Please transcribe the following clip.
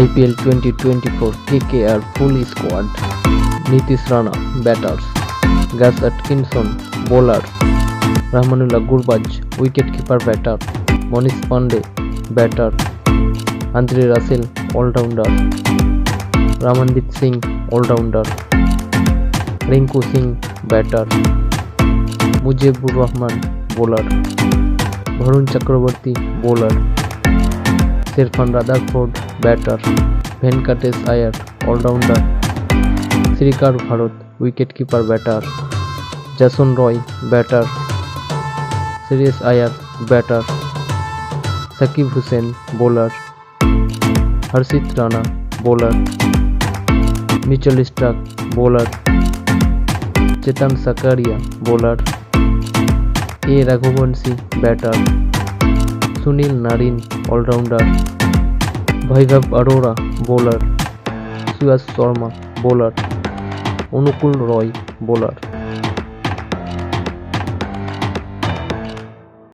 IPL 2024 KKR full squad. Nitish Rana batters, Gus Atkinson bowlers, Rahmanullah Gurbaj wicket-keeper batter, Manish Pandey batter, Andre Russell all-rounder, Ramandeep Singh all-rounder, Rinku Singh batter, Mujibur Rahman bowler, Varun Chakraborty bowler, Irfan Rutherford batter, Venkatesh Iyer all-rounder, Shrikar Bharat wicket-keeper batter, Jason Roy batter, Shreyas Iyer batter, Shakib Hussain bowler, Harshit Rana bowler, Mitchell Starc bowler, Chetan Sakaria bowler, A. Raghuvanshi batter, Sunil Narine all-rounder, Vaibhav Arora bowler, Suyash Sharma bowler, Anukul Roy bowler.